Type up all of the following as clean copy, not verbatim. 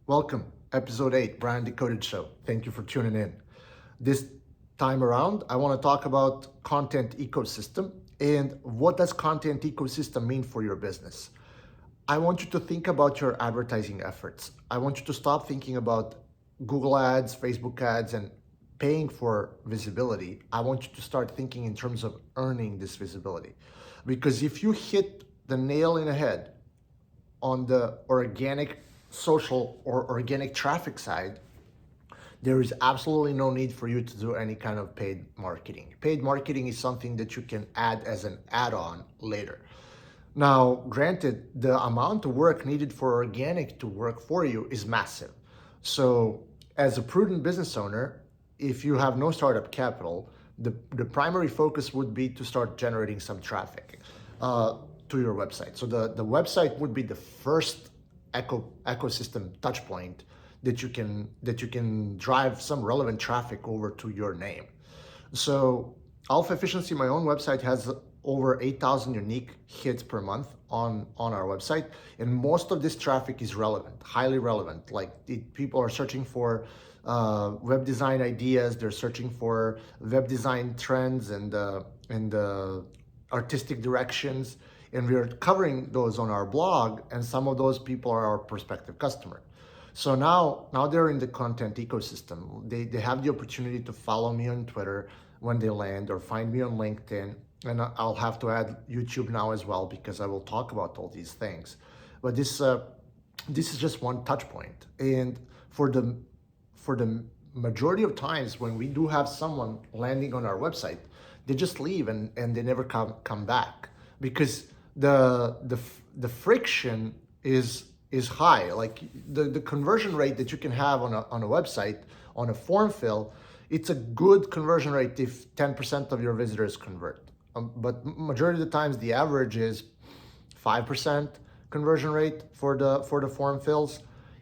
Welcome, episode 8, Brand Decoded Show. Thank you for tuning in. This time around, I want to talk about content ecosystem and what does content ecosystem mean for your business. I want you to think about your advertising efforts. I want you to stop thinking about Google ads, Facebook ads, and paying for visibility. I want you to start thinking in terms of earning this visibility. Because if you hit the nail in the head on the organic social or organic traffic side, there is absolutely no need for you to do any kind of paid marketing. Paid marketing is something that you can add as an add-on later. Now, granted, the amount of work needed for organic to work for you is massive. So, as a prudent business owner, if you have no startup capital, the primary focus would be to start generating some traffic to your website. So the website would be the first ecosystem touch point that you can drive some relevant traffic over to your name. So Alpha Efficiency, my own website, has over 8,000 unique hits per month on our website, and most of this traffic is relevant, highly relevant. Like people are searching for web design ideas, they're searching for web design trends and artistic directions, and we are covering those on our blog, and some of those people are our prospective customer. So now they're in the content ecosystem. They have the opportunity to follow me on Twitter when they land, or find me on LinkedIn, and I'll have to add YouTube now as well, because I will talk about all these things. But this is just one touch point, and for the majority of times when we do have someone landing on our website, they just leave and they never come back, because the friction is high. Like the conversion rate that you can have on a website, on a form fill, it's a good conversion rate if 10% of your visitors convert. But majority of the times the average is 5% conversion rate for the form fills.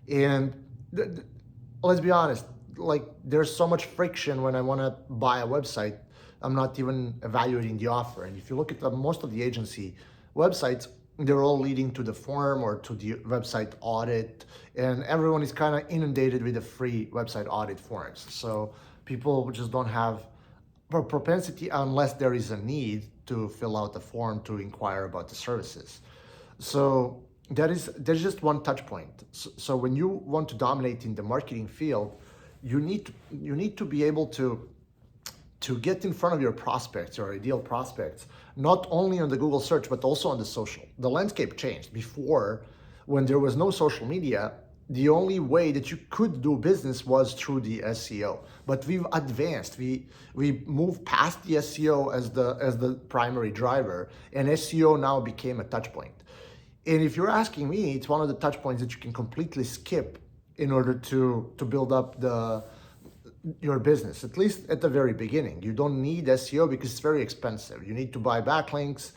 And let's be honest, like there's so much friction when I want to buy a website, I'm not even evaluating the offer. And if you look at most of the agency websites, they're all leading to the form or to the website audit, and everyone is kind of inundated with the free website audit forms. So people just don't have propensity, unless there is a need, to fill out the form to inquire about the services. So there's just one touch point. So when you want to dominate in the marketing field, you need to be able to get in front of your prospects, your ideal prospects, not only on the Google search, but also on the social. The landscape changed. Before, when there was no social media, the only way that you could do business was through the SEO. But we've advanced. We moved past the SEO as the primary driver, and SEO now became a touch point. And if you're asking me, it's one of the touch points that you can completely skip in order to build up your business, at least at the very beginning. You don't need SEO because it's very expensive. You need to buy backlinks.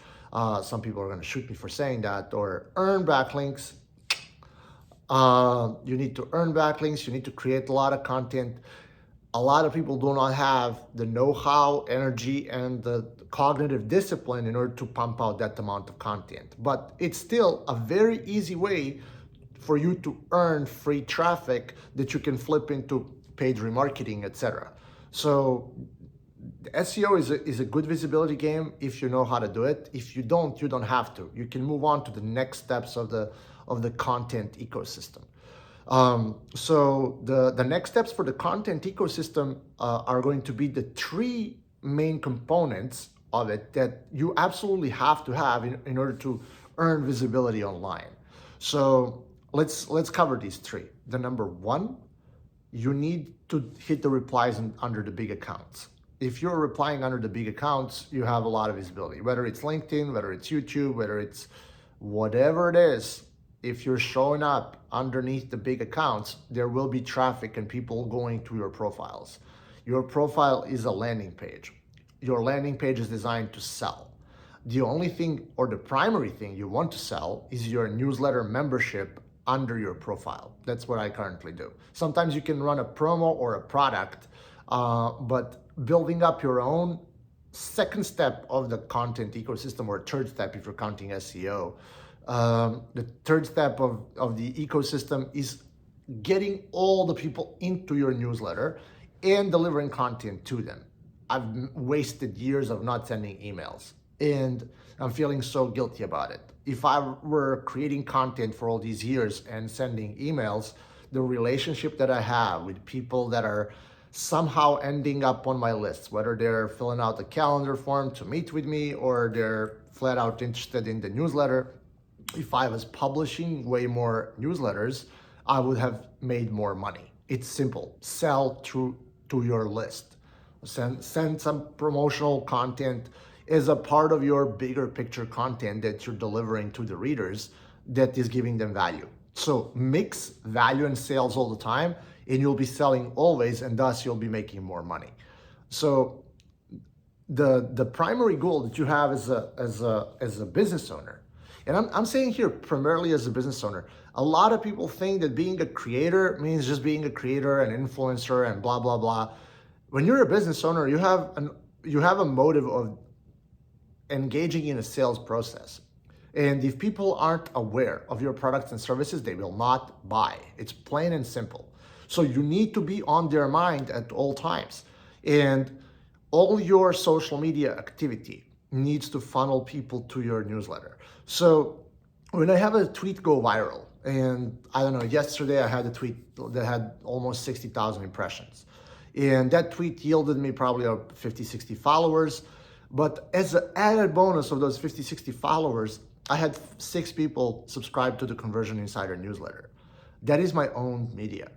Some people are going to shoot me for saying that, or earn backlinks. You need to earn backlinks. You need to create a lot of content. A lot of people do not have the know-how, energy, and the cognitive discipline in order to pump out that amount of content. But it's still a very easy way for you to earn free traffic that you can flip into paid remarketing, etc. So SEO is a good visibility game if you know how to do it. If you don't, you don't have to. You can move on to the next steps of the content ecosystem. So the next steps for the content ecosystem are going to be the three main components of it that you absolutely have to have in order to earn visibility online. So let's cover these three. The number one, you need to hit the replies under the big accounts. If you're replying under the big accounts, you have a lot of visibility, whether it's LinkedIn, whether it's YouTube, whether it's whatever it is. If you're showing up underneath the big accounts, there will be traffic and people going to your profiles. Your profile is a landing page. Your landing page is designed to sell. The only thing, or the primary thing you want to sell, is your newsletter membership under your profile. That's what I currently do. Sometimes you can run a promo or a product, but building up your own second step of the content ecosystem, or third step if you're counting SEO, the third step of the ecosystem is getting all the people into your newsletter and delivering content to them. I've wasted years of not sending emails, and I'm feeling so guilty about it. If I were creating content for all these years and sending emails, the relationship that I have with people that are somehow ending up on my lists, whether they're filling out the calendar form to meet with me or they're flat out interested in the newsletter, if I was publishing way more newsletters, I would have made more money. It's simple. Sell to your list. Send some promotional content as a part of your bigger picture content that you're delivering to the readers that is giving them value. So mix value and sales all the time, and you'll be selling always, and thus you'll be making more money. So the primary goal that you have as a business owner, and I'm saying here primarily as a business owner, a lot of people think that being a creator means just being a creator and influencer and blah blah blah. When you're a business owner, you have a motive of engaging in a sales process. And if people aren't aware of your products and services, they will not buy. It's plain and simple. So you need to be on their mind at all times. And all your social media activity needs to funnel people to your newsletter. So when I have a tweet go viral, and I don't know, yesterday I had a tweet that had almost 60,000 impressions. And that tweet yielded me probably 50, 60 followers. But as an added bonus of those 50, 60 followers, I had 6 people subscribe to the Conversion Insider newsletter. That is my own media.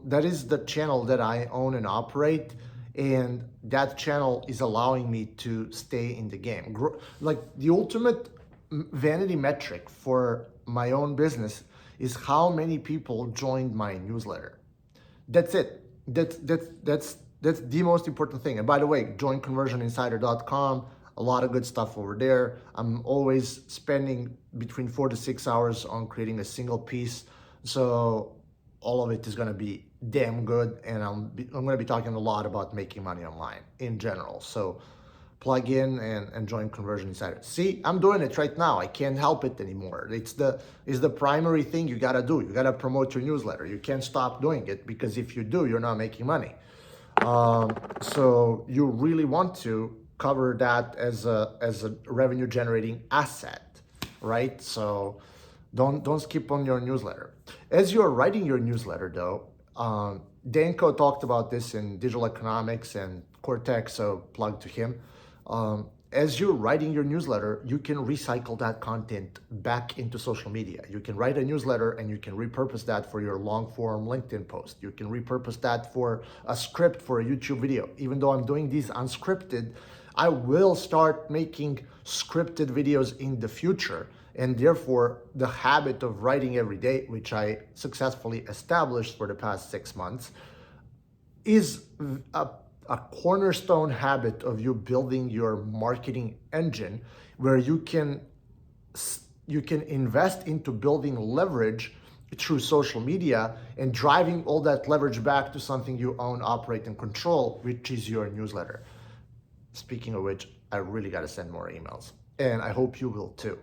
That is the channel that I own and operate. And that channel is allowing me to stay in the game. Like the ultimate vanity metric for my own business is how many people joined my newsletter. That's it. That's the most important thing. And by the way, join conversioninsider.com. A lot of good stuff over there. I'm always spending between 4 to 6 hours on creating a single piece. So all of it is going to be damn good. And I'm going to be talking a lot about making money online in general. So plug in and join Conversion Insider. See, I'm doing it right now. I can't help it anymore. It's the primary thing you got to do. You got to promote your newsletter. You can't stop doing it, because if you do, you're not making money. So you really want to cover that as a revenue generating asset, right? So don't skip on your newsletter. As you're writing your newsletter though, Danko talked about this in Digital Economics and Cortex, so plug to him. As you're writing your newsletter, you can recycle that content back into social media. You can write a newsletter and you can repurpose that for your long form LinkedIn post. You can repurpose that for a script for a YouTube video. Even though I'm doing these unscripted, I will start making scripted videos in the future. And therefore, the habit of writing every day, which I successfully established for the past 6 months, is a cornerstone habit of you building your marketing engine, where you can invest into building leverage through social media and driving all that leverage back to something you own, operate, and control, which is your newsletter. Speaking of which, I really got to send more emails, and I hope you will too.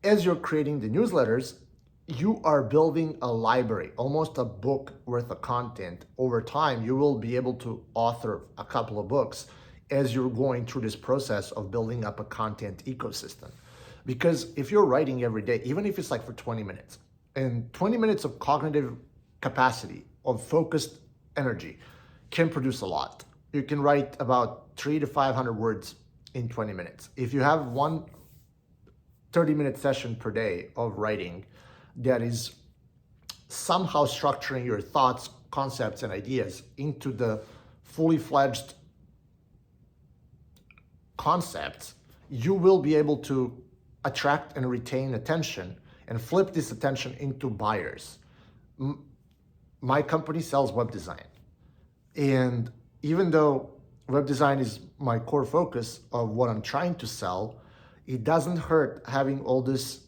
As you're creating the newsletters, you are building a library, almost a book worth of content. Over time, you will be able to author a couple of books as you're going through this process of building up a content ecosystem. Because if you're writing every day, even if it's like for 20 minutes, and 20 minutes of cognitive capacity, of focused energy, can produce a lot. You can write about 300 to 500 words in 20 minutes. If you have one 30-minute session per day of writing that is somehow structuring your thoughts, concepts, and ideas into the fully fledged concepts, you will be able to attract and retain attention and flip this attention into buyers. My company sells web design. And even though web design is my core focus of what I'm trying to sell, it doesn't hurt having all this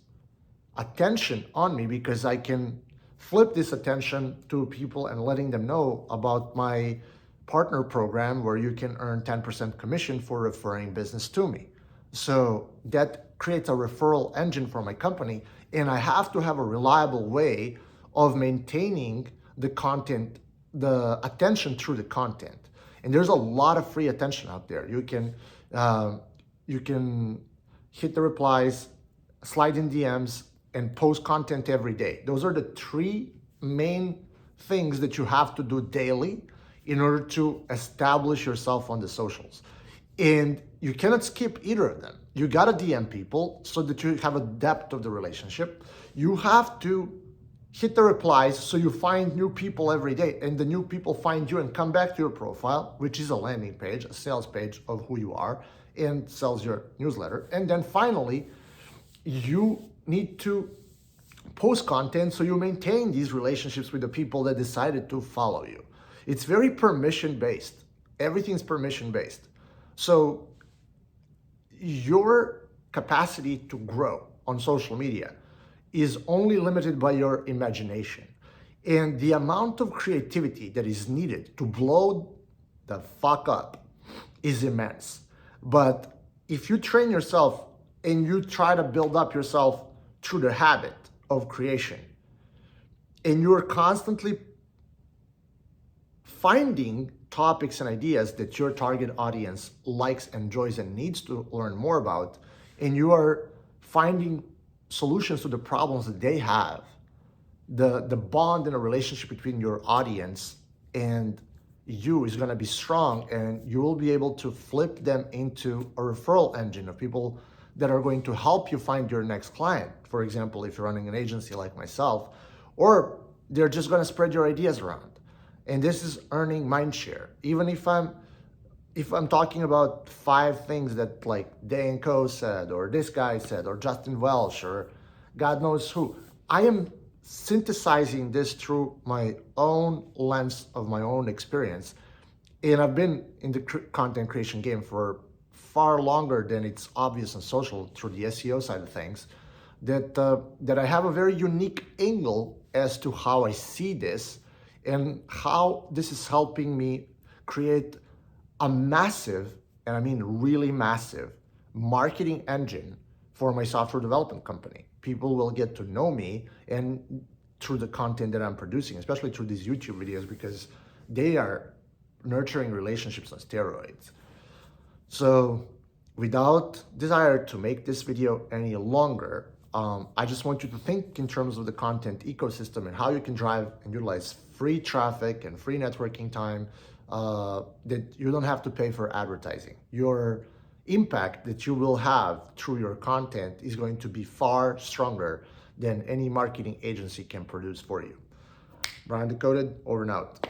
attention on me, because I can flip this attention to people and letting them know about my partner program, where you can earn 10% commission for referring business to me. So that creates a referral engine for my company, and I have to have a reliable way of maintaining the content, the attention through the content. And there's a lot of free attention out there. You can hit the replies, slide in DMs, and post content every day. Those are the three main things that you have to do daily in order to establish yourself on the socials. And you cannot skip either of them. You gotta DM people so that you have a depth of the relationship. You have to hit the replies so you find new people every day, and the new people find you and come back to your profile, which is a landing page, a sales page of who you are, and sells your newsletter. And then finally, you need to post content so you maintain these relationships with the people that decided to follow you. It's very permission based. Everything's permission based. So your capacity to grow on social media is only limited by your imagination. And the amount of creativity that is needed to blow the fuck up is immense. But if you train yourself and you try to build up yourself through the habit of creation, and you're constantly finding topics and ideas that your target audience likes, enjoys, and needs to learn more about, and you are finding solutions to the problems that they have, the bond in a relationship between your audience and you is going to be strong, and you will be able to flip them into a referral engine of people that are going to help you find your next client. For example, if you're running an agency like myself, or they're just going to spread your ideas around. And this is earning mindshare. Even if I'm talking about 5 things that like Dan Co said, or this guy said, or Justin Welsh, or God knows who, I am synthesizing this through my own lens of my own experience. And I've been in the content creation game for far longer than it's obvious on social through the SEO side of things, that I have a very unique angle as to how I see this and how this is helping me create a massive, and I mean really massive, marketing engine for my software development company. People will get to know me and through the content that I'm producing, especially through these YouTube videos, because they are nurturing relationships on steroids. So without desire to make this video any longer, I just want you to think in terms of the content ecosystem and how you can drive and utilize free traffic and free networking time that you don't have to pay for advertising. Your impact that you will have through your content is going to be far stronger than any marketing agency can produce for you. Brian Decoded, over and out.